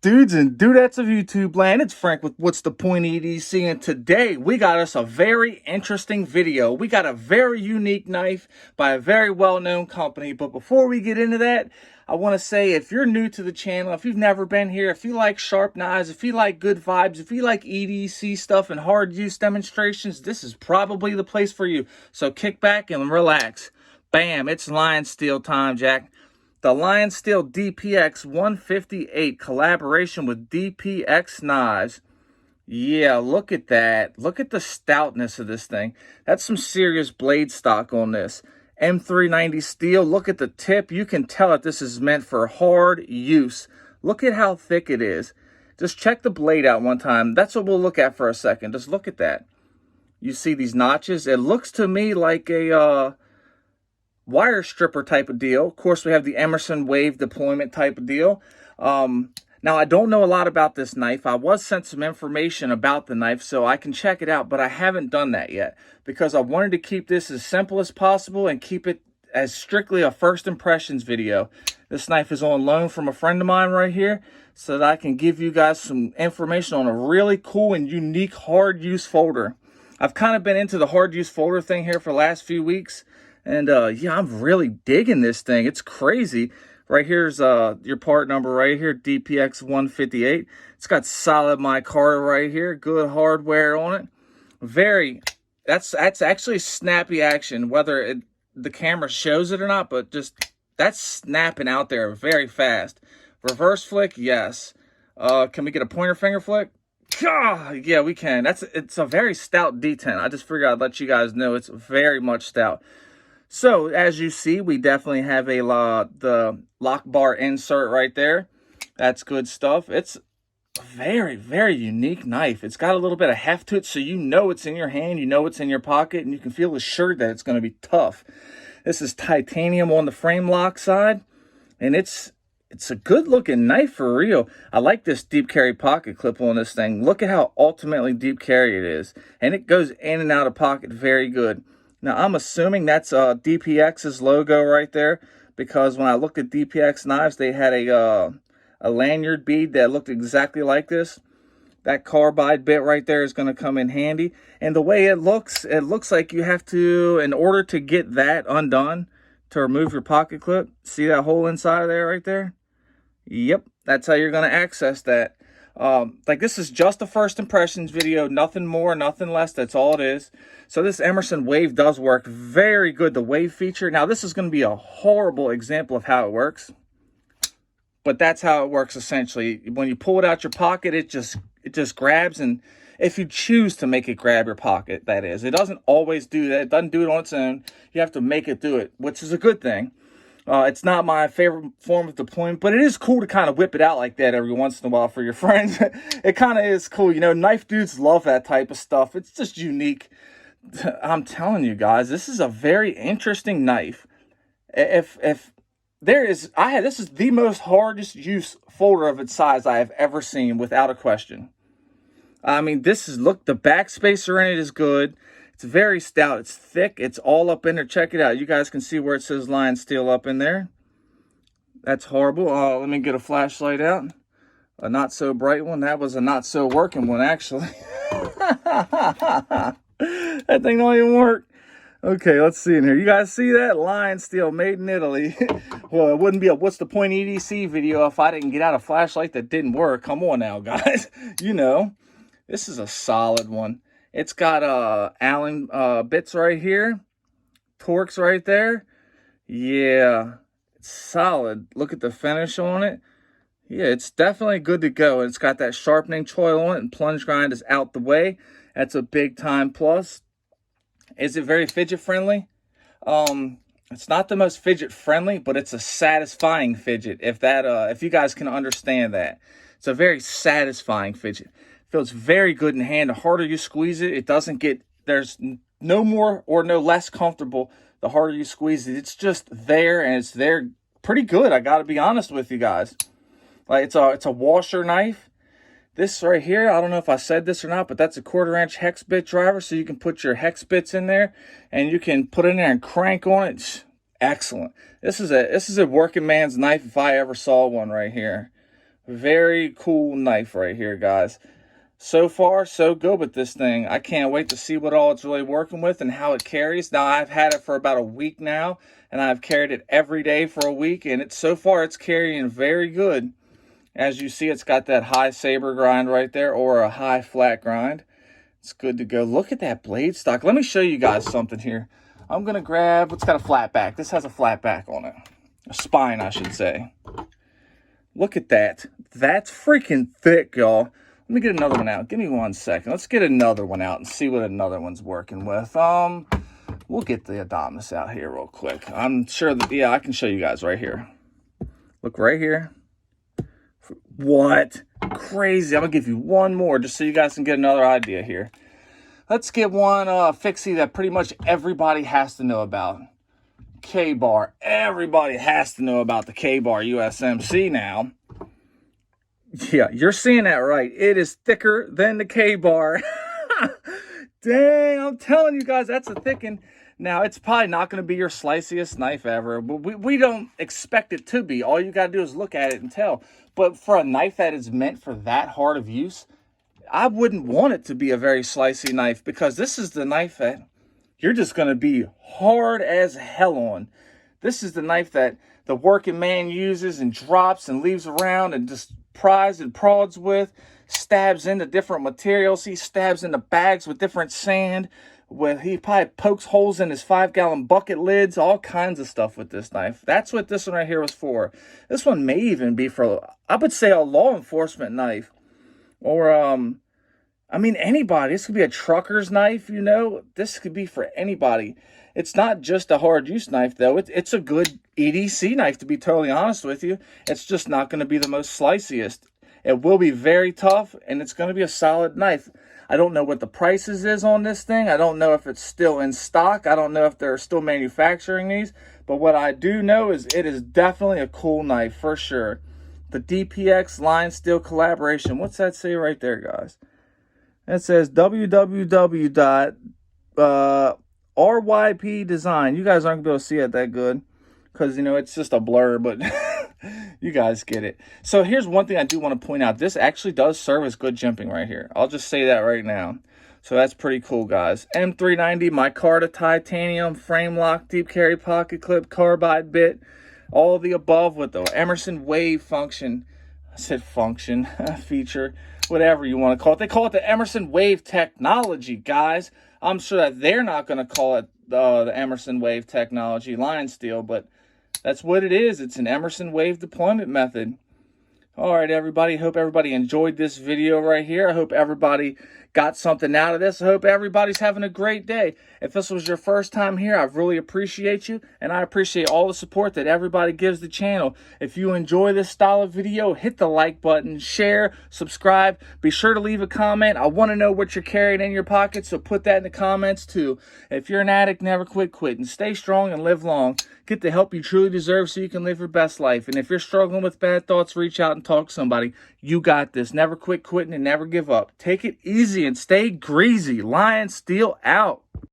Dudes and dudettes of YouTube land, it's Frank with What's the Point EDC, and today we got us a very interesting video. We got a very unique knife by a very well-known company, but before we get into that, I want to say if you're new to the channel, if you've never been here, if you like sharp knives, if you like good vibes, if you like EDC stuff and hard use demonstrations, this is probably the place for you. So kick back and relax. Bam, it's Lion Steel time, Jack. The Lion Steel DPX158 collaboration with DPX Knives. Yeah, look at that. Look at the stoutness of this thing. That's some serious blade stock on this. M390 steel. Look at the tip. You can tell that this is meant for hard use. Look at how thick it is. Just check the blade out one time. That's what we'll look at for a second. Just look at that. You see these notches? It looks to me like a wire stripper type of deal. Of course, we have the Emerson wave deployment type of deal. Now, I don't know a lot about this knife. I was sent some information about the knife, so I can check it out, but I haven't done that yet because I wanted to keep this as simple as possible and keep it as strictly a first impressions video. This knife is on loan from a friend of mine right here so that I can give you guys some information on a really cool and unique hard use folder. I've kind of been into the hard use folder thing here for the last few weeks. And yeah, I'm really digging this thing. It's crazy. Right here's your part number right here, DPX158. It's got solid micarta right here. Good hardware on it. That's actually snappy action, whether the camera shows it or not, but just that's snapping out there very fast. Reverse flick, yes. Can we get a pointer finger flick? Yeah, we can. It's a very stout D10. I just figured I'd let you guys know it's very much stout. So, as you see, we definitely have the lock bar insert right there. That's good stuff. It's a very, very unique knife. It's got a little bit of heft to it, so you know it's in your hand, you know it's in your pocket, and you can feel assured that it's going to be tough. This is titanium on the frame lock side, and it's a good-looking knife for real. I like this deep carry pocket clip on this thing. Look at how ultimately deep carry it is, and it goes in and out of pocket very good. Now, I'm assuming that's DPX's logo right there because when I looked at DPX knives, they had a lanyard bead that looked exactly like this. That carbide bit right there is going to come in handy. And the way it looks like you have to, in order to get that undone, to remove your pocket clip, see that hole inside of there right there? Yep, that's how you're going to access that. Like this is just a first impressions video, nothing more, nothing less. That's all it is. So this Emerson wave does work very good, the wave feature. Now this is going to be a horrible example of how it works, but that's how it works essentially. When you pull it out your pocket, it just grabs, and if you choose to make it grab your pocket, that is. It doesn't always do that. It doesn't do it on its own. You have to make it do it, which is a good thing. It's not my favorite form of deployment, but it is cool to kind of whip it out like that every once in a while for your friends. It kind of is cool. You know, knife dudes love that type of stuff. It's just unique. I'm telling you guys, this is a very interesting knife. This is the most hardest use folder of its size I have ever seen, without a question. I mean, look, the backspacer in it is good. It's very stout. It's thick. It's all up in there. Check it out. You guys can see where it says Lion Steel up in there. That's horrible. Let me get a flashlight out. A not so bright one. That was a not so working one, actually. That thing don't even work. Okay, let's see in here. You guys see that? Lion Steel, made in Italy. Well, it wouldn't be a What's the Point EDC video if I didn't get out a flashlight that didn't work. Come on now, guys. You know, this is a solid one. It's got Allen bits right here, Torx right there. Yeah, it's solid. Look at the finish on it. Yeah, it's definitely good to go. It's got that sharpening choil on it, and plunge grind is out the way. That's a big time plus. Is it very fidget friendly? It's not the most fidget friendly, but it's a satisfying fidget. If you guys can understand that, it's a very satisfying fidget. Feels very good in hand. The harder you squeeze it, it doesn't get, there's no more or no less comfortable the harder you squeeze it. It's just there, and it's there pretty good. I got to be honest with you guys. Like it's a washer knife. This right here, I don't know if I said this or not, but that's a 1/4 inch hex bit driver, so you can put your hex bits in there, and you can put it in there and crank on it. Excellent. This is a working man's knife if I ever saw one right here. Very cool knife right here, guys. So far, so good with this thing. I can't wait to see what all it's really working with and how it carries. Now, I've had it for about a week now, and I've carried it every day for a week, and so far it's carrying very good. As you see, it's got that high saber grind right there, or a high flat grind. It's good to go. Look at that blade stock. Let me show you guys something here. I'm going to grab what's got a flat back. This has a flat back on it. A spine, I should say. Look at that. That's freaking thick, y'all. Let me get another one out. Give me 1 second. Let's get another one out and see what another one's working with. We'll get the Adamas out here real quick. I'm sure that, yeah, I can show you guys right here. Look right here. What? Crazy. I'm going to give you one more just so you guys can get another idea here. Let's get one fixie that pretty much everybody has to know about. K-bar. Everybody has to know about the K-bar USMC now. Yeah, you're seeing that right. It is thicker than the K-bar. Dang, I'm telling you guys, that's a thick one. Now, it's probably not going to be your sliciest knife ever, but we don't expect it to be. All you got to do is look at it and tell. But for a knife that is meant for that hard of use, I wouldn't want it to be a very slicey knife, because this is the knife that you're just going to be hard as hell on. This is the knife that the working man uses and drops and leaves around and just pries and prods with, stabs into different materials. He stabs into bags with different sand. He probably pokes holes in his 5-gallon bucket lids, all kinds of stuff with this knife. That's what this one right here was for. This one may even be for, I would say, a law enforcement knife. Or, I mean, anybody. This could be a trucker's knife, you know. This could be for anybody. It's not just a hard use knife, though. It's a good EDC knife, to be totally honest with you. It's just not going to be the most sliciest. It will be very tough, and it's going to be a solid knife. I don't know what the prices is on this thing. I don't know if it's still in stock. I don't know if they're still manufacturing these. But what I do know is it is definitely a cool knife, for sure. The DPX Lion Steel collaboration. What's that say right there, guys? It says www.ryp design. You guys aren't going to be able to see it that good because, you know, it's just a blur, but you guys get it. So here's one thing I do want to point out. This actually does serve as good jimping right here. I'll just say that right now. So that's pretty cool, guys. M390 micarta titanium frame lock deep carry pocket clip carbide bit. All the above with the Emerson wave function. I said function, feature, whatever you want to call it. They call it the Emerson wave technology, guys. I'm sure that they're not going to call it the Emerson wave technology Lion Steel, but that's what it is. It's an Emerson wave deployment method. All right, everybody. Hope everybody enjoyed this video right here. I hope everybody got something out of this. I hope everybody's having a great day. If this was your first time here, I really appreciate you, and I appreciate all the support that everybody gives the channel. If you enjoy this style of video, hit the like button, share, subscribe. Be sure to leave a comment. I want to know what you're carrying in your pocket, so put that in the comments too. If you're an addict, never quit quitting. Stay strong and live long. Get the help you truly deserve so you can live your best life. And if you're struggling with bad thoughts, reach out and talk to somebody. You got this. Never quit quitting and never give up. Take it easy and stay greasy. Lion Steel out.